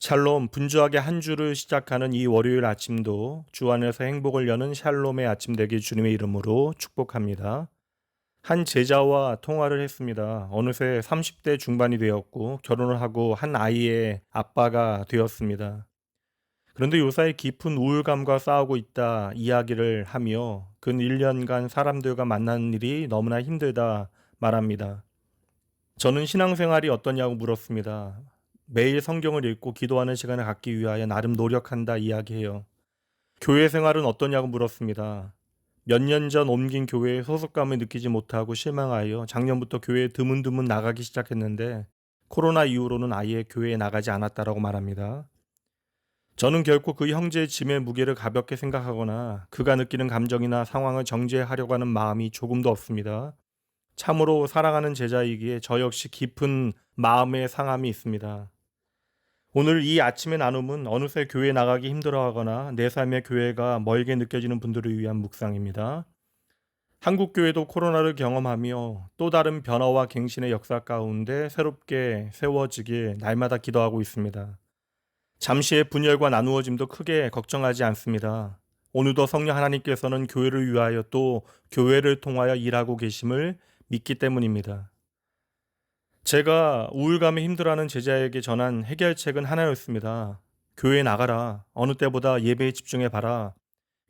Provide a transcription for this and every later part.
샬롬, 분주하게 한 주를 시작하는 이 월요일 아침도 주 안에서 행복을 여는 샬롬의 아침 되길 주님의 이름으로 축복합니다. 한 제자와 통화를 했습니다. 어느새 30대 중반이 되었고 결혼을 하고 한 아이의 아빠가 되었습니다. 그런데 요사이 깊은 우울감과 싸우고 있다 이야기를 하며 근 1년간 사람들과 만나는 일이 너무나 힘들다 말합니다. 저는 신앙생활이 어떠냐고 물었습니다. 매일 성경을 읽고 기도하는 시간을 갖기 위하여 나름 노력한다 이야기해요. 교회 생활은 어떠냐고 물었습니다. 몇 년 전 옮긴 교회에 소속감을 느끼지 못하고 실망하여 작년부터 교회에 드문드문 나가기 시작했는데 코로나 이후로는 아예 교회에 나가지 않았다라고 말합니다. 저는 결코 그 형제의 짐의 무게를 가볍게 생각하거나 그가 느끼는 감정이나 상황을 정죄하려고 하는 마음이 조금도 없습니다. 참으로 사랑하는 제자이기에 저 역시 깊은 마음의 상함이 있습니다. 오늘 이 아침의 나눔은 어느새 교회 나가기 힘들어하거나 내 삶의 교회가 멀게 느껴지는 분들을 위한 묵상입니다. 한국 교회도 코로나를 경험하며 또 다른 변화와 갱신의 역사 가운데 새롭게 세워지길 날마다 기도하고 있습니다. 잠시의 분열과 나누어짐도 크게 걱정하지 않습니다. 오늘도 성령 하나님께서는 교회를 위하여 또 교회를 통하여 일하고 계심을 믿기 때문입니다. 제가 우울감에 힘들어하는 제자에게 전한 해결책은 하나였습니다. 교회에 나가라. 어느 때보다 예배에 집중해봐라.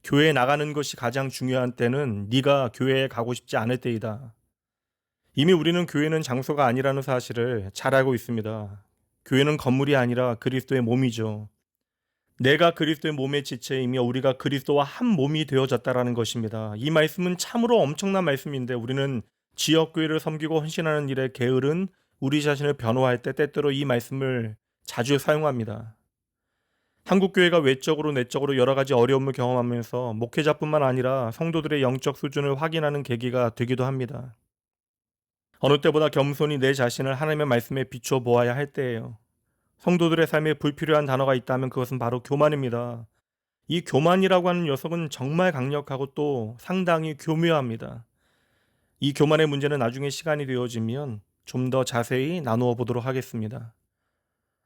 교회에 나가는 것이 가장 중요한 때는 네가 교회에 가고 싶지 않을 때이다. 이미 우리는 교회는 장소가 아니라는 사실을 잘 알고 있습니다. 교회는 건물이 아니라 그리스도의 몸이죠. 내가 그리스도의 몸의 지체이며 우리가 그리스도와 한 몸이 되어졌다라는 것입니다. 이 말씀은 참으로 엄청난 말씀인데 우리는 지역교회를 섬기고 헌신하는 일에 게으른 우리 자신을 변호할 때 때때로 이 말씀을 자주 사용합니다. 한국교회가 외적으로 내적으로 여러 가지 어려움을 경험하면서 목회자뿐만 아니라 성도들의 영적 수준을 확인하는 계기가 되기도 합니다. 어느 때보다 겸손히 내 자신을 하나님의 말씀에 비춰 보아야 할 때예요. 성도들의 삶에 불필요한 단어가 있다면 그것은 바로 교만입니다. 이 교만이라고 하는 녀석은 정말 강력하고 또 상당히 교묘합니다. 이 교만의 문제는 나중에 시간이 되어지면 좀 더 자세히 나누어 보도록 하겠습니다.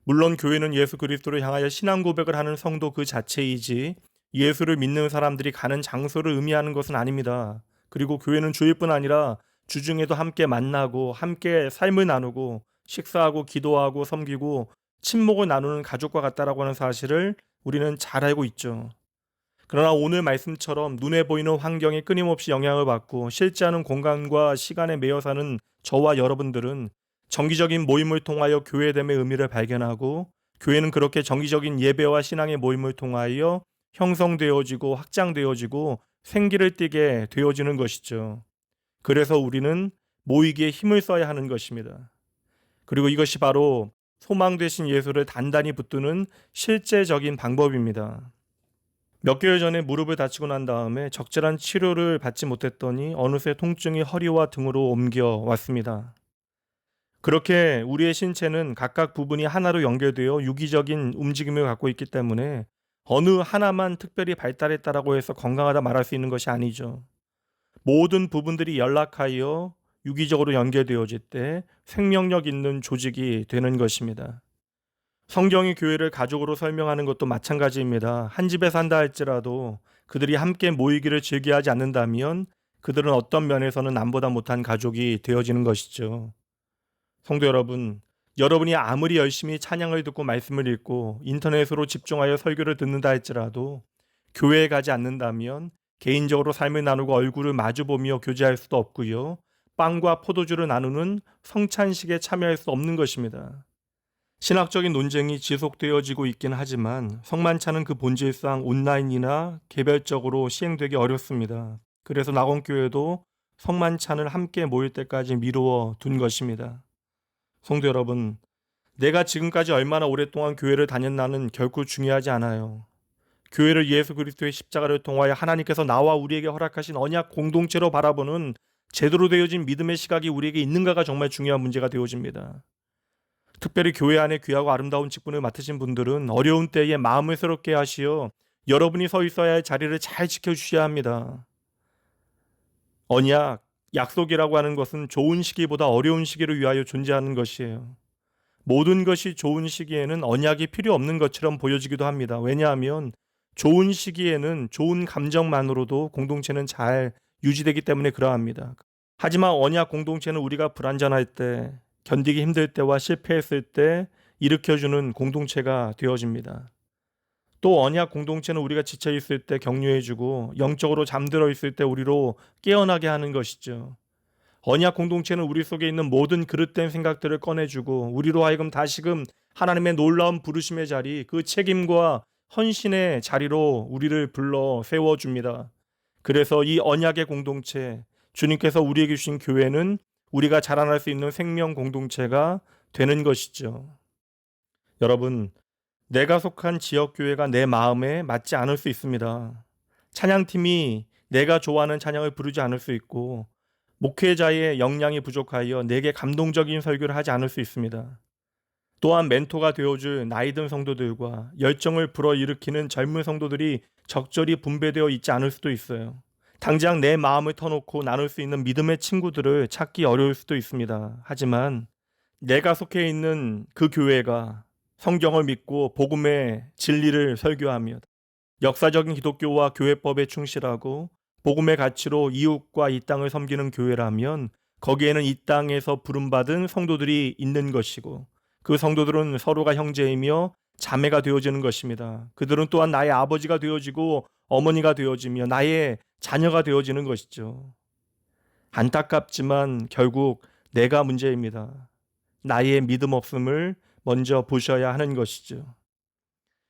물론 교회는 예수 그리스도를 향하여 신앙 고백을 하는 성도 그 자체이지 예수를 믿는 사람들이 가는 장소를 의미하는 것은 아닙니다. 그리고 교회는 주일 뿐 아니라 주중에도 함께 만나고 함께 삶을 나누고 식사하고 기도하고 섬기고 친목을 나누는 가족과 같다라고 하는 사실을 우리는 잘 알고 있죠. 그러나 오늘 말씀처럼 눈에 보이는 환경에 끊임없이 영향을 받고 실제 하는 공간과 시간에 매여 사는 저와 여러분들은 정기적인 모임을 통하여 교회됨의 의미를 발견하고 교회는 그렇게 정기적인 예배와 신앙의 모임을 통하여 형성되어지고 확장되어지고 생기를 띠게 되어지는 것이죠. 그래서 우리는 모이기에 힘을 써야 하는 것입니다. 그리고 이것이 바로 소망 되신 예수를 단단히 붙드는 실제적인 방법입니다. 몇 개월 전에 무릎을 다치고 난 다음에 적절한 치료를 받지 못했더니 어느새 통증이 허리와 등으로 옮겨왔습니다. 그렇게 우리의 신체는 각각 부분이 하나로 연결되어 유기적인 움직임을 갖고 있기 때문에 어느 하나만 특별히 발달했다라고 해서 건강하다 말할 수 있는 것이 아니죠. 모든 부분들이 연락하여 유기적으로 연결되어질 때 생명력 있는 조직이 되는 것입니다. 성경이 교회를 가족으로 설명하는 것도 마찬가지입니다. 한 집에 산다 할지라도 그들이 함께 모이기를 즐겨하지 않는다면 그들은 어떤 면에서는 남보다 못한 가족이 되어지는 것이죠. 성도 여러분, 여러분이 아무리 열심히 찬양을 듣고 말씀을 읽고 인터넷으로 집중하여 설교를 듣는다 할지라도 교회에 가지 않는다면 개인적으로 삶을 나누고 얼굴을 마주보며 교제할 수도 없고요. 빵과 포도주를 나누는 성찬식에 참여할 수 없는 것입니다. 신학적인 논쟁이 지속되어지고 있긴 하지만 성만찬은 그 본질상 온라인이나 개별적으로 시행되기 어렵습니다. 그래서 낙원교회도 성만찬을 함께 모일 때까지 미루어 둔 것입니다. 성도 여러분, 내가 지금까지 얼마나 오랫동안 교회를 다녔나는 결코 중요하지 않아요. 교회를 예수 그리스도의 십자가를 통하여 하나님께서 나와 우리에게 허락하신 언약 공동체로 바라보는 제대로 되어진 믿음의 시각이 우리에게 있는가가 정말 중요한 문제가 되어집니다. 특별히 교회 안에 귀하고 아름다운 직분을 맡으신 분들은 어려운 때에 마음을 새롭게 하시어 여러분이 서 있어야 할 자리를 잘 지켜주셔야 합니다. 언약, 약속이라고 하는 것은 좋은 시기보다 어려운 시기를 위하여 존재하는 것이에요. 모든 것이 좋은 시기에는 언약이 필요 없는 것처럼 보여지기도 합니다. 왜냐하면 좋은 시기에는 좋은 감정만으로도 공동체는 잘 유지되기 때문에 그러합니다. 하지만 언약 공동체는 우리가 불완전할 때, 견디기 힘들 때와 실패했을 때 일으켜주는 공동체가 되어집니다. 또 언약 공동체는 우리가 지쳐 있을 때 격려해주고 영적으로 잠들어 있을 때 우리로 깨어나게 하는 것이죠. 언약 공동체는 우리 속에 있는 모든 그릇된 생각들을 꺼내주고 우리로 하여금 다시금 하나님의 놀라운 부르심의 자리, 그 책임과 헌신의 자리로 우리를 불러 세워줍니다. 그래서 이 언약의 공동체, 주님께서 우리에게 주신 교회는 우리가 자라날 수 있는 생명 공동체가 되는 것이죠. 여러분, 내가 속한 지역교회가 내 마음에 맞지 않을 수 있습니다. 찬양팀이 내가 좋아하는 찬양을 부르지 않을 수 있고, 목회자의 역량이 부족하여 내게 감동적인 설교를 하지 않을 수 있습니다. 또한 멘토가 되어줄 나이든 성도들과 열정을 불어일으키는 젊은 성도들이 적절히 분배되어 있지 않을 수도 있어요. 당장 내 마음을 터놓고 나눌 수 있는 믿음의 친구들을 찾기 어려울 수도 있습니다. 하지만 내가 속해 있는 그 교회가 성경을 믿고 복음의 진리를 설교하며 역사적인 기독교와 교회법에 충실하고 복음의 가치로 이웃과 이 땅을 섬기는 교회라면 거기에는 이 땅에서 부름받은 성도들이 있는 것이고 그 성도들은 서로가 형제이며 자매가 되어지는 것입니다. 그들은 또한 나의 아버지가 되어지고 어머니가 되어지며 나의 자녀가 되어지는 것이죠. 안타깝지만 결국 내가 문제입니다. 나의 믿음 없음을 먼저 보셔야 하는 것이죠.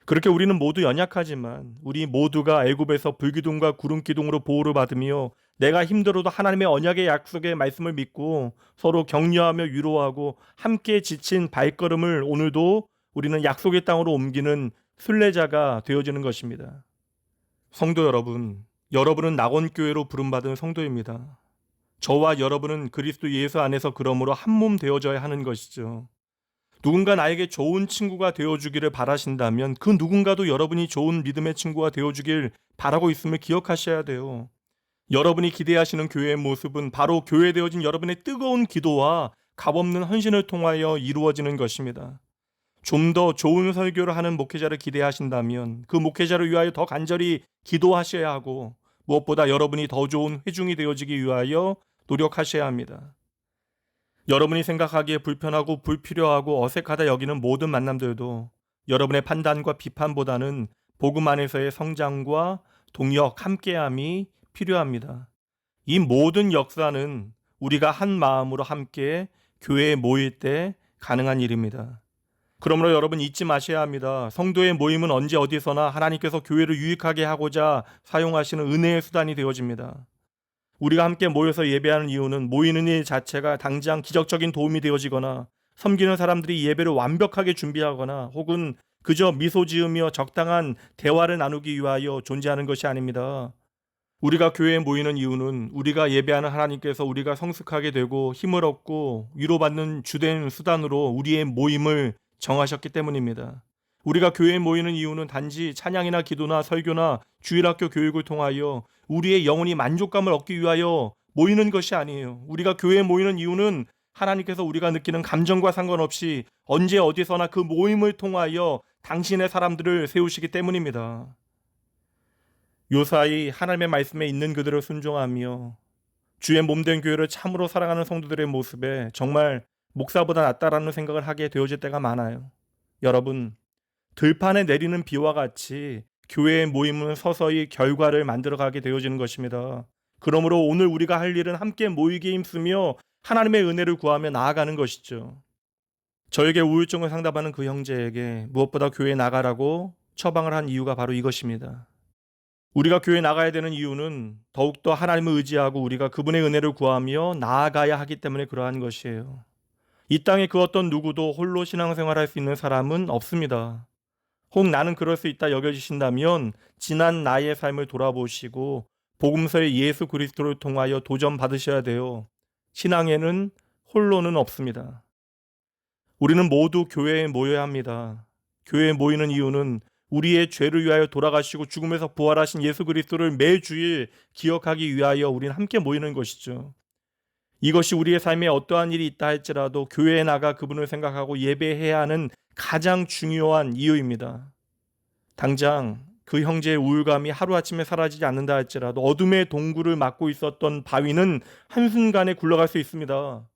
그렇게 우리는 모두 연약하지만 우리 모두가 애굽에서 불기둥과 구름기둥으로 보호를 받으며 내가 힘들어도 하나님의 언약의 약속의 말씀을 믿고 서로 격려하며 위로하고 함께 지친 발걸음을 오늘도 우리는 약속의 땅으로 옮기는 순례자가 되어지는 것입니다. 성도 여러분, 여러분은 낙원교회로 부름받은 성도입니다. 저와 여러분은 그리스도 예수 안에서 그러므로 한 몸 되어져야 하는 것이죠. 누군가 나에게 좋은 친구가 되어주기를 바라신다면 그 누군가도 여러분이 좋은 믿음의 친구가 되어주길 바라고 있음을 기억하셔야 돼요. 여러분이 기대하시는 교회의 모습은 바로 교회되어진 여러분의 뜨거운 기도와 값없는 헌신을 통하여 이루어지는 것입니다. 좀 더 좋은 설교를 하는 목회자를 기대하신다면 그 목회자를 위하여 더 간절히 기도하셔야 하고 무엇보다 여러분이 더 좋은 회중이 되어지기 위하여 노력하셔야 합니다. 여러분이 생각하기에 불편하고 불필요하고 어색하다 여기는 모든 만남들도 여러분의 판단과 비판보다는 복음 안에서의 성장과 동역, 함께함이 필요합니다. 이 모든 역사는 우리가 한 마음으로 함께 교회에 모일 때 가능한 일입니다. 그러므로 여러분 잊지 마셔야 합니다. 성도의 모임은 언제 어디서나 하나님께서 교회를 유익하게 하고자 사용하시는 은혜의 수단이 되어집니다. 우리가 함께 모여서 예배하는 이유는 모이는 일 자체가 당장 기적적인 도움이 되어지거나 섬기는 사람들이 예배를 완벽하게 준비하거나 혹은 그저 미소 지으며 적당한 대화를 나누기 위하여 존재하는 것이 아닙니다. 우리가 교회에 모이는 이유는 우리가 예배하는 하나님께서 우리가 성숙하게 되고 힘을 얻고 위로받는 주된 수단으로 우리의 모임을 정하셨기 때문입니다. 우리가 교회에 모이는 이유는 단지 찬양이나 기도나 설교나 주일학교 교육을 통하여 우리의 영혼이 만족감을 얻기 위하여 모이는 것이 아니에요. 우리가 교회에 모이는 이유는 하나님께서 우리가 느끼는 감정과 상관없이 언제 어디서나 그 모임을 통하여 당신의 사람들을 세우시기 때문입니다. 요사이 하나님의 말씀에 있는 그들을 순종하며 주의 몸된 교회를 참으로 사랑하는 성도들의 모습에 정말 목사보다 낫다라는 생각을 하게 되어질 때가 많아요. 여러분, 들판에 내리는 비와 같이 교회의 모임은 서서히 결과를 만들어가게 되어지는 것입니다. 그러므로 오늘 우리가 할 일은 함께 모이게 힘쓰며 하나님의 은혜를 구하며 나아가는 것이죠. 저에게 우울증을 상담하는 그 형제에게 무엇보다 교회에 나가라고 처방을 한 이유가 바로 이것입니다. 우리가 교회에 나가야 되는 이유는 더욱더 하나님을 의지하고 우리가 그분의 은혜를 구하며 나아가야 하기 때문에 그러한 것이에요. 이 땅에 그 어떤 누구도 홀로 신앙생활할 수 있는 사람은 없습니다. 혹 나는 그럴 수 있다 여겨지신다면 지난 나의 삶을 돌아보시고 복음서의 예수 그리스도를 통하여 도전 받으셔야 돼요. 신앙에는 홀로는 없습니다. 우리는 모두 교회에 모여야 합니다. 교회에 모이는 이유는 우리의 죄를 위하여 돌아가시고 죽음에서 부활하신 예수 그리스도를 매주일 기억하기 위하여 우리는 함께 모이는 것이죠. 이것이 우리의 삶에 어떠한 일이 있다 할지라도 교회에 나가 그분을 생각하고 예배해야 하는 가장 중요한 이유입니다. 당장 그 형제의 우울감이 하루아침에 사라지지 않는다 할지라도 어둠의 동굴을 막고 있었던 바위는 한순간에 굴러갈 수 있습니다.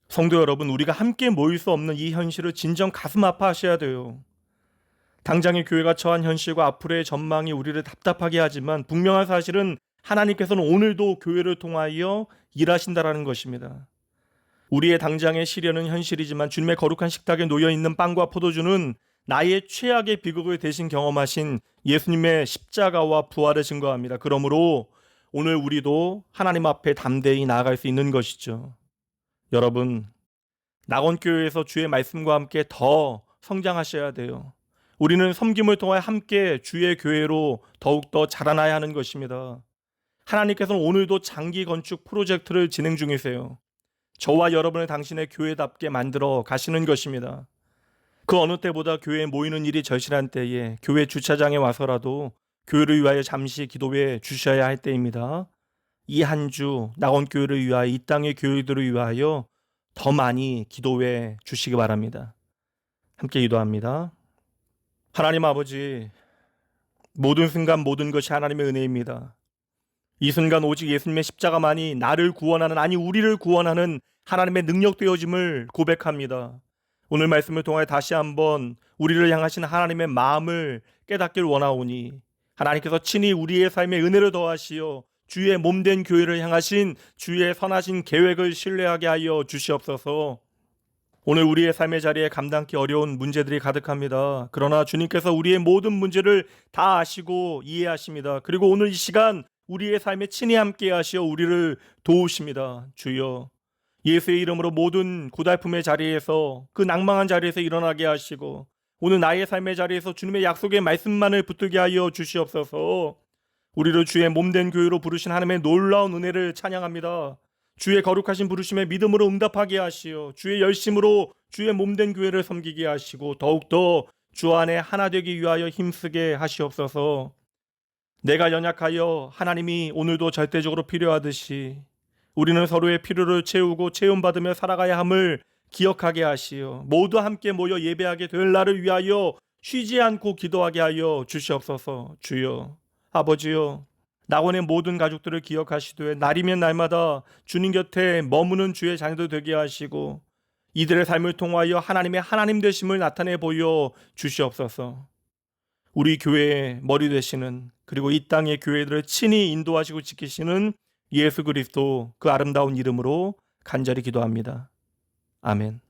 성도 여러분, 우리가 함께 모일 수 없는 이 현실을 진정 가슴 아파하셔야 돼요. 당장의 교회가 처한 현실과 앞으로의 전망이 우리를 답답하게 하지만 분명한 사실은 하나님께서는 오늘도 교회를 통하여 일하신다라는 것입니다. 우리의 당장의 시련은 현실이지만 주님의 거룩한 식탁에 놓여있는 빵과 포도주는 나의 최악의 비극을 대신 경험하신 예수님의 십자가와 부활을 증거합니다. 그러므로 오늘 우리도 하나님 앞에 담대히 나아갈 수 있는 것이죠. 여러분, 낙원교회에서 주의 말씀과 함께 더 성장하셔야 돼요. 우리는 섬김을 통해 함께 주의 교회로 더욱더 자라나야 하는 것입니다. 하나님께서는 오늘도 장기 건축 프로젝트를 진행 중이세요. 저와 여러분을 당신의 교회답게 만들어 가시는 것입니다. 그 어느 때보다 교회에 모이는 일이 절실한 때에 교회 주차장에 와서라도 교회를 위하여 잠시 기도해 주셔야 할 때입니다. 이 한 주 낙원교회를 위하여, 이 땅의 교회들을 위하여 더 많이 기도해 주시기 바랍니다. 함께 기도합니다. 하나님 아버지, 모든 순간 모든 것이 하나님의 은혜입니다. 이 순간 오직 예수님의 십자가만이 나를 구원하는, 아니 우리를 구원하는 하나님의 능력 되어짐을 고백합니다. 오늘 말씀을 통해 다시 한번 우리를 향하신 하나님의 마음을 깨닫길 원하오니 하나님께서 친히 우리의 삶에 은혜를 더하시어 주의 몸된 교회를 향하신 주의 선하신 계획을 신뢰하게 하여 주시옵소서. 오늘 우리의 삶의 자리에 감당하기 어려운 문제들이 가득합니다. 그러나 주님께서 우리의 모든 문제를 다 아시고 이해하십니다. 그리고 오늘 이 시간 우리의 삶에 친히 함께 하시어 우리를 도우십니다. 주여, 예수의 이름으로 모든 고달픔의 자리에서, 그 낭망한 자리에서 일어나게 하시고 오늘 나의 삶의 자리에서 주님의 약속의 말씀만을 붙들게 하여 주시옵소서. 우리를 주의 몸된 교회로 부르신 하나님의 놀라운 은혜를 찬양합니다. 주의 거룩하신 부르심에 믿음으로 응답하게 하시어 주의 열심으로 주의 몸된 교회를 섬기게 하시고 더욱더 주 안에 하나 되기 위하여 힘쓰게 하시옵소서. 내가 연약하여 하나님이 오늘도 절대적으로 필요하듯이 우리는 서로의 필요를 채우고 채움받으며 살아가야 함을 기억하게 하시어 모두 함께 모여 예배하게 될 날을 위하여 쉬지 않고 기도하게 하여 주시옵소서. 주여, 아버지여, 낙원의 모든 가족들을 기억하시되 날이면 날마다 주님 곁에 머무는 주의 자녀들 되게 하시고 이들의 삶을 통하여 하나님의 하나님 되심을 나타내 보여 주시옵소서. 우리 교회의 머리 되시는, 그리고 이 땅의 교회들을 친히 인도하시고 지키시는 예수 그리스도 그 아름다운 이름으로 간절히 기도합니다. 아멘.